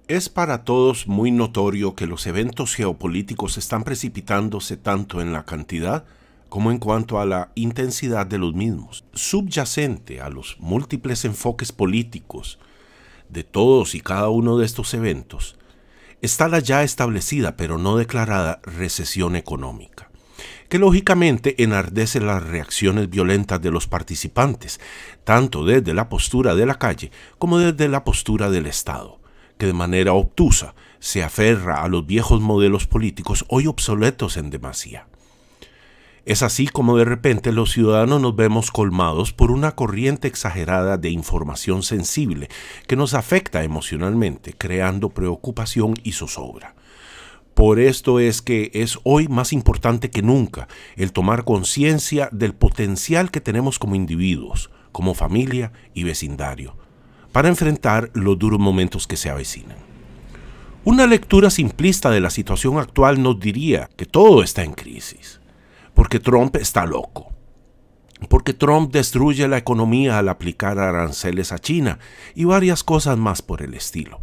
Es para todos muy notorio que los eventos geopolíticos están precipitándose tanto en la cantidad como en cuanto a la intensidad de los mismos. Subyacente a los múltiples enfoques políticos de todos y cada uno de estos eventos está la ya establecida pero no declarada recesión económica, que lógicamente enardece las reacciones violentas de los participantes, tanto desde la postura de la calle como desde la postura del Estado, que de manera obtusa se aferra a los viejos modelos políticos hoy obsoletos en demasía. Es así como de repente los ciudadanos nos vemos colmados por una corriente exagerada de información sensible que nos afecta emocionalmente, creando preocupación y zozobra. Por esto es que es hoy más importante que nunca el tomar conciencia del potencial que tenemos como individuos, como familia y vecindario, para enfrentar los duros momentos que se avecinan. Una lectura simplista de la situación actual nos diría que todo está en crisis, porque Trump está loco, porque Trump destruye la economía al aplicar aranceles a China y varias cosas más por el estilo.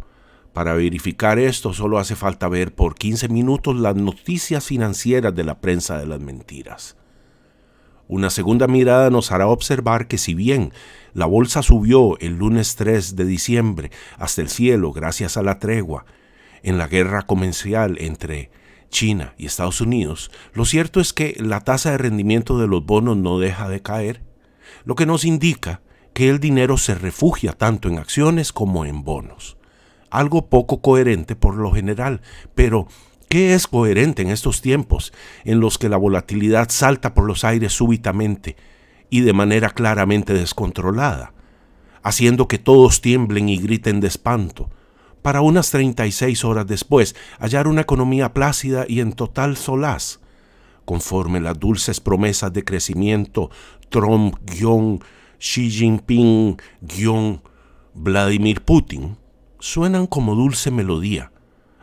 Para verificar esto solo hace falta ver por 15 minutos las noticias financieras de la prensa de las mentiras. Una segunda mirada nos hará observar que si bien la bolsa subió el lunes 3 de diciembre hasta el cielo gracias a la tregua en la guerra comercial entre China y Estados Unidos, lo cierto es que la tasa de rendimiento de los bonos no deja de caer, lo que nos indica que el dinero se refugia tanto en acciones como en bonos. Algo poco coherente por lo general, pero ¿qué es coherente en estos tiempos en los que la volatilidad salta por los aires súbitamente y de manera claramente descontrolada, haciendo que todos tiemblen y griten de espanto, para unas 36 horas después hallar una economía plácida y en total solaz, conforme las dulces promesas de crecimiento Trump-Xi Jinping-Vladimir Putin suenan como dulce melodía,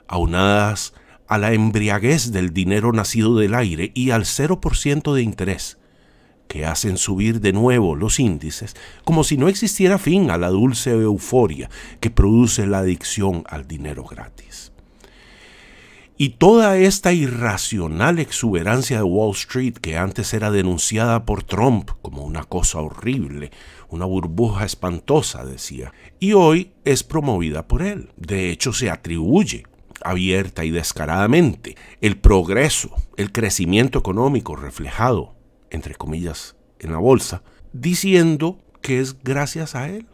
aunadas a la embriaguez del dinero nacido del aire y al 0% de interés, que hacen subir de nuevo los índices como si no existiera fin a la dulce euforia que produce la adicción al dinero gratis. Y toda esta irracional exuberancia de Wall Street, que antes era denunciada por Trump como una cosa horrible, una burbuja espantosa, decía, y hoy es promovida por él. De hecho, se atribuye abierta y descaradamente el progreso, el crecimiento económico reflejado, entre comillas, en la bolsa, diciendo que es gracias a él.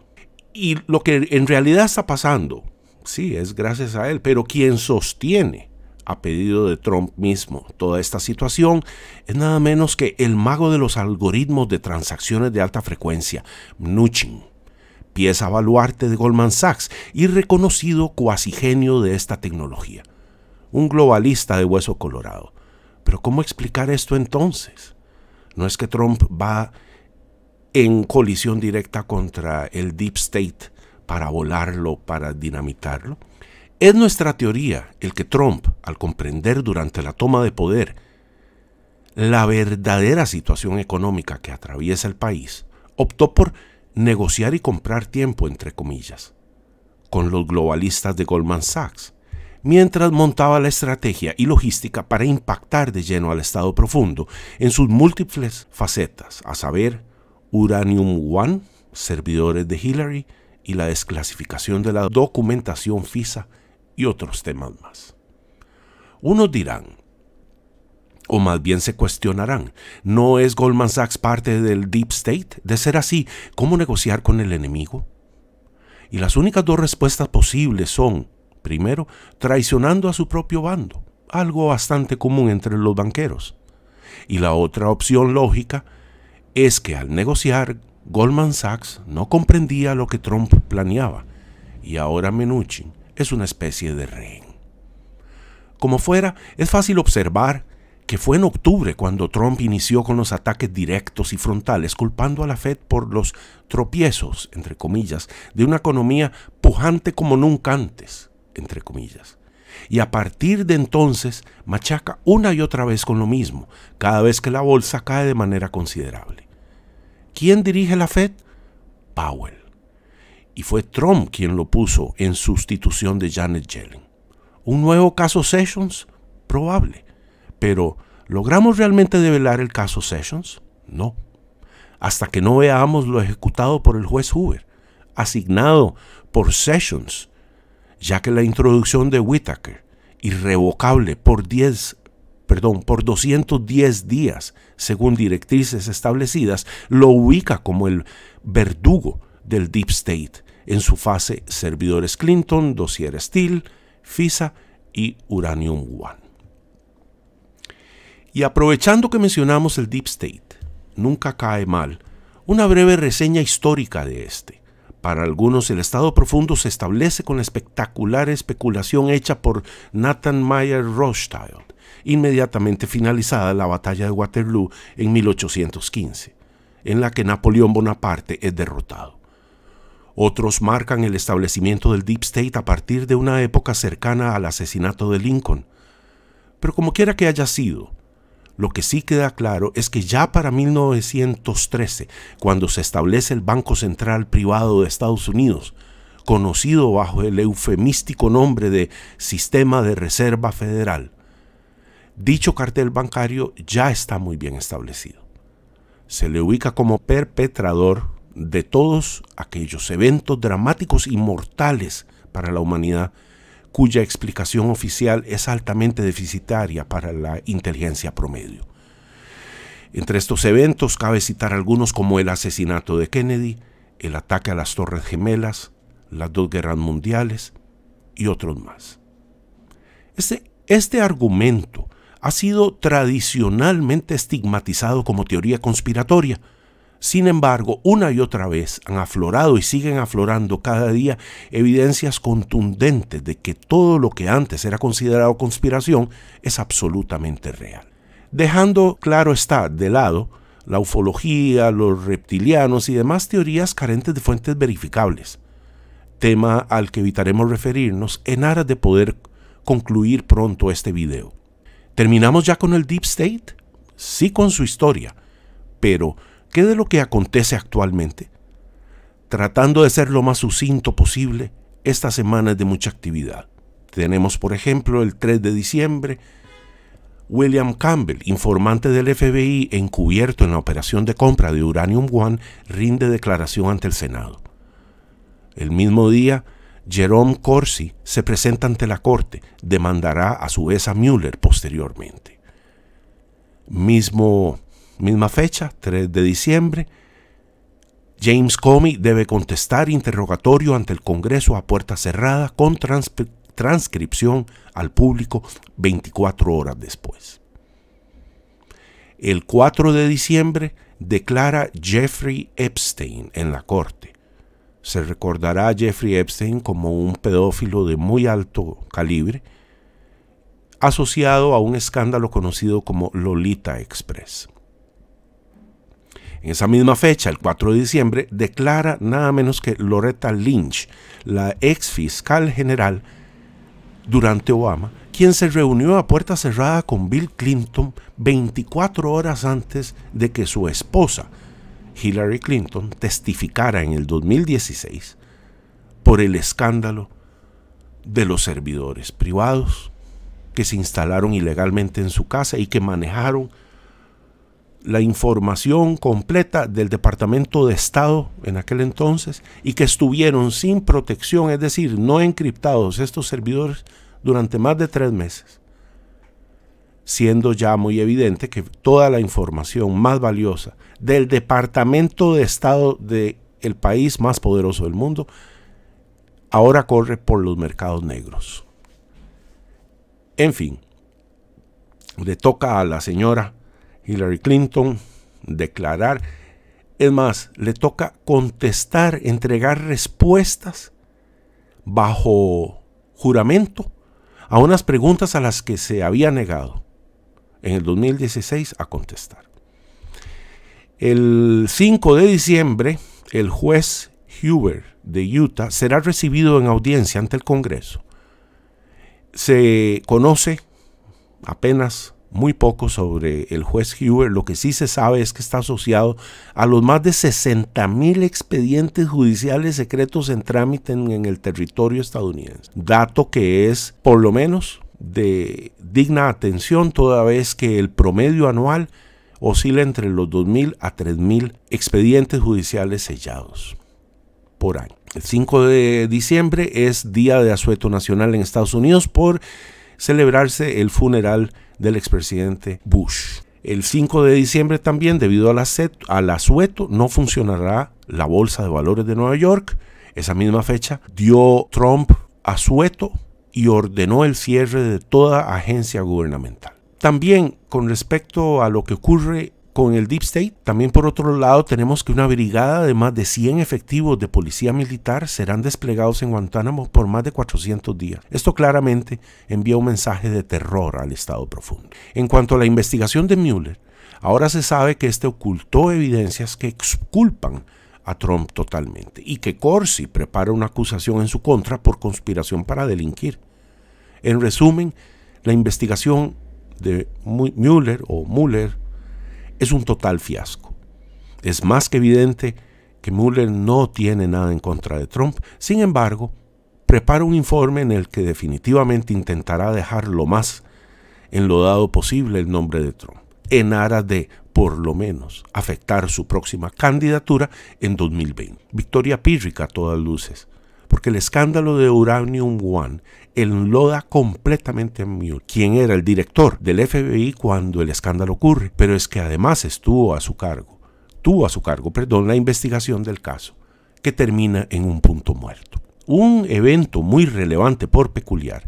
Y lo que en realidad está pasando, sí, es gracias a él, pero quien sostiene, a pedido de Trump mismo, toda esta situación es nada menos que el mago de los algoritmos de transacciones de alta frecuencia, Mnuchin, pieza baluarte de Goldman Sachs y reconocido cuasigenio de esta tecnología. Un globalista de hueso colorado. Pero ¿cómo explicar esto entonces? No es que Trump va en colisión directa contra el Deep State para volarlo, para dinamitarlo. Es nuestra teoría el que Trump, al comprender durante la toma de poder la verdadera situación económica que atraviesa el país, optó por negociar y comprar tiempo, entre comillas, con los globalistas de Goldman Sachs, mientras montaba la estrategia y logística para impactar de lleno al Estado profundo en sus múltiples facetas, a saber, Uranium One, servidores de Hillary y la desclasificación de la documentación FISA y otros temas más. Unos dirán, o más bien se cuestionarán, ¿no es Goldman Sachs parte del Deep State? De ser así, ¿cómo negociar con el enemigo? Y las únicas dos respuestas posibles son, primero, traicionando a su propio bando, algo bastante común entre los banqueros. Y la otra opción lógica es que al negociar, Goldman Sachs no comprendía lo que Trump planeaba, y ahora Mnuchin es una especie de rehén. Como fuera, es fácil observar que fue en octubre cuando Trump inició con los ataques directos y frontales, culpando a la Fed por los tropiezos, entre comillas, de una economía pujante como nunca antes, entre comillas. Y a partir de entonces machaca una y otra vez con lo mismo, cada vez que la bolsa cae de manera considerable. ¿Quién dirige la Fed? Powell. y fue Trump quien lo puso en sustitución de Janet Yellen. ¿Un nuevo caso Sessions? Probable. Pero, ¿logramos realmente develar el caso Sessions? No. Hasta que no veamos lo ejecutado por el juez Hoover, asignado por Sessions, ya que la introducción de Whitaker, irrevocable por 210 días, según directrices establecidas, lo ubica como el verdugo del Deep State en su fase servidores Clinton, dossier Steele, FISA y Uranium One. Y aprovechando que mencionamos el Deep State, nunca cae mal una breve reseña histórica de este. Para algunos, el Estado Profundo se establece con la espectacular especulación hecha por Nathan Mayer Rothschild, inmediatamente finalizada la batalla de Waterloo en 1815, en la que Napoleón Bonaparte es derrotado. Otros marcan el establecimiento del Deep State a partir de una época cercana al asesinato de Lincoln. Pero como quiera que haya sido, lo que sí queda claro es que ya para 1913, cuando se establece el Banco Central Privado de Estados Unidos, conocido bajo el eufemístico nombre de Sistema de Reserva Federal, dicho cartel bancario ya está muy bien establecido. Se le ubica como perpetrador de todos aquellos eventos dramáticos y mortales para la humanidad, cuya explicación oficial es altamente deficitaria para la inteligencia promedio. Entre estos eventos cabe citar algunos como el asesinato de Kennedy, el ataque a las Torres Gemelas, las 2 guerras mundiales y otros más. Este argumento ha sido tradicionalmente estigmatizado como teoría conspiratoria. Sin embargo, una y otra vez han aflorado y siguen aflorando cada día evidencias contundentes de que todo lo que antes era considerado conspiración es absolutamente real. Dejando, claro está, de lado la ufología, los reptilianos y demás teorías carentes de fuentes verificables, tema al que evitaremos referirnos en aras de poder concluir pronto este video. ¿Terminamos ya con el Deep State? Sí, con su historia, pero ¿qué de lo que acontece actualmente? Tratando de ser lo más sucinto posible, esta semana es de mucha actividad. Tenemos, por ejemplo, el 3 de diciembre, William Campbell, informante del FBI encubierto en la operación de compra de Uranium One, rinde declaración ante el Senado. El mismo día, Jerome Corsi se presenta ante la corte, demandará a su vez a Mueller posteriormente. Misma fecha, 3 de diciembre, James Comey debe contestar interrogatorio ante el Congreso a puerta cerrada con transcripción al público 24 horas después. El 4 de diciembre declara Jeffrey Epstein en la corte. Se recordará a Jeffrey Epstein como un pedófilo de muy alto calibre, asociado a un escándalo conocido como Lolita Express. En esa misma fecha, el 4 de diciembre, declara nada menos que Loretta Lynch, la ex fiscal general durante Obama, quien se reunió a puerta cerrada con Bill Clinton 24 horas antes de que su esposa, Hillary Clinton, testificara en el 2016 por el escándalo de los servidores privados que se instalaron ilegalmente en su casa y que manejaron la información completa del Departamento de Estado en aquel entonces y que estuvieron sin protección, es decir, no encriptados estos servidores durante más de 3 meses, siendo ya muy evidente que toda la información más valiosa del Departamento de Estado del país más poderoso del mundo ahora corre por los mercados negros. En fin, le toca a la señora Hillary Clinton declarar, es más, le toca contestar, entregar respuestas bajo juramento a unas preguntas a las que se había negado en el 2016 a contestar. El 5 de diciembre, el juez Hoover de Utah será recibido en audiencia ante el Congreso. Se conoce apenas muy poco sobre el juez Huber. Lo que sí se sabe es que está asociado a los más de 60,000 expedientes judiciales secretos en trámite en el territorio estadounidense. Dato que es, por lo menos, de digna atención, toda vez que el promedio anual oscila entre los 2,000 a 3,000 expedientes judiciales sellados por año. El 5 de diciembre es Día de Asueto Nacional en Estados Unidos por celebrarse el funeral del expresidente Bush. El 5 de diciembre también, debido al asueto, no funcionará la Bolsa de Valores de Nueva York. Esa misma fecha dio Trump asueto y ordenó el cierre de toda agencia gubernamental. También con respecto a lo que ocurre con el Deep State, también por otro lado tenemos que una brigada de más de 100 efectivos de policía militar serán desplegados en Guantánamo por más de 400 días. Esto claramente envía un mensaje de terror al Estado profundo. En cuanto a la investigación de Mueller, ahora se sabe que este ocultó evidencias que exculpan a Trump totalmente y que Corsi prepara una acusación en su contra por conspiración para delinquir. En resumen, la investigación de Mueller es un total fiasco. Es más que evidente que Mueller no tiene nada en contra de Trump. Sin embargo, prepara un informe en el que definitivamente intentará dejar lo más enlodado posible el nombre de Trump, en aras de, por lo menos, afectar su próxima candidatura en 2020. Victoria pírrica a todas luces, porque el escándalo de Uranium One enloda completamente a Mueller, quien era el director del FBI cuando el escándalo ocurre, pero es que además tuvo a su cargo la investigación del caso, que termina en un punto muerto. Un evento muy relevante por peculiar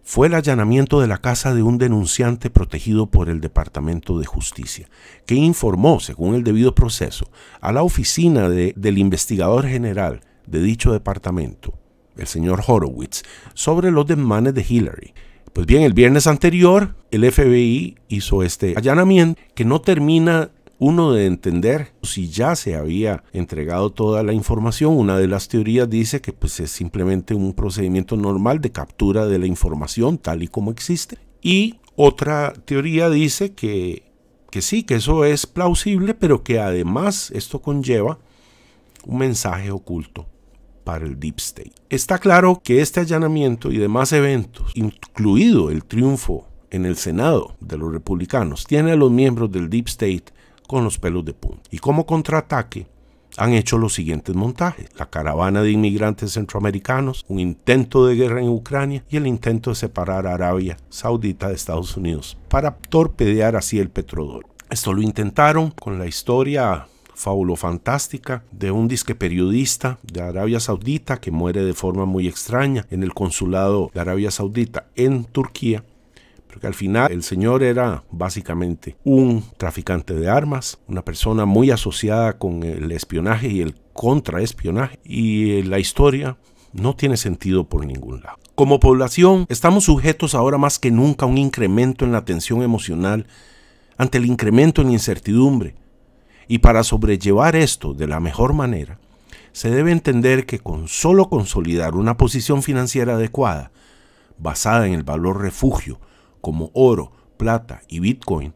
fue el allanamiento de la casa de un denunciante protegido por el Departamento de Justicia, que informó, según el debido proceso, a la oficina del investigador general de dicho departamento, el señor Horowitz, sobre los desmanes de Hillary. Pues bien, el viernes anterior, el FBI hizo este allanamiento que no termina uno de entender si ya se había entregado toda la información. Una de las teorías dice que pues, es simplemente un procedimiento normal de captura de la información tal y como existe. Y otra teoría dice que sí, que eso es plausible, pero que además esto conlleva un mensaje oculto para el Deep State. Está claro que este allanamiento y demás eventos, incluido el triunfo en el Senado de los republicanos, tiene a los miembros del Deep State con los pelos de punta. Y como contraataque han hecho los siguientes montajes: la caravana de inmigrantes centroamericanos, un intento de guerra en Ucrania y el intento de separar a Arabia Saudita de Estados Unidos para torpedear así el petrodólar. Esto lo intentaron con la historia fabulofantástica de un disque periodista de Arabia Saudita que muere de forma muy extraña en el consulado de Arabia Saudita en Turquía, porque al final el señor era básicamente un traficante de armas, una persona muy asociada con el espionaje y el contraespionaje, y la historia no tiene sentido por ningún lado. Como población, estamos sujetos ahora más que nunca a un incremento en la tensión emocional ante el incremento en la incertidumbre. Y para sobrellevar esto de la mejor manera, se debe entender que con solo consolidar una posición financiera adecuada, basada en el valor refugio como oro, plata y Bitcoin,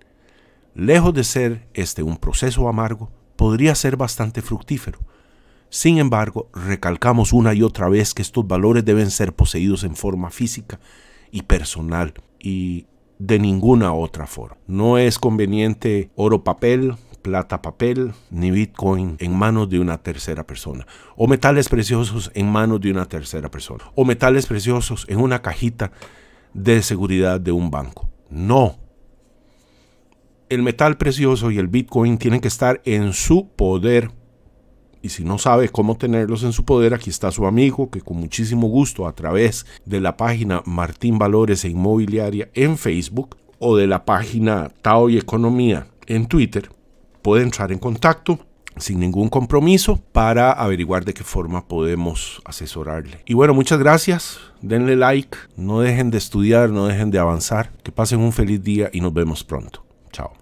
lejos de ser un proceso amargo, podría ser bastante fructífero. Sin embargo, recalcamos una y otra vez que estos valores deben ser poseídos en forma física y personal y de ninguna otra forma. No es conveniente oro papel, plata papel, ni Bitcoin en manos de una tercera persona, o metales preciosos en manos de una tercera persona, o metales preciosos en una cajita de seguridad de un banco. No. El metal precioso y el Bitcoin tienen que estar en su poder. Y si no sabe cómo tenerlos en su poder, aquí está su amigo que con muchísimo gusto, a través de la página Martín Valores e Inmobiliaria en Facebook o de la página Tao y Economía en Twitter, puede entrar en contacto sin ningún compromiso para averiguar de qué forma podemos asesorarle. Y bueno, muchas gracias. Denle like, no dejen de estudiar, no dejen de avanzar. Que pasen un feliz día y nos vemos pronto. Chao.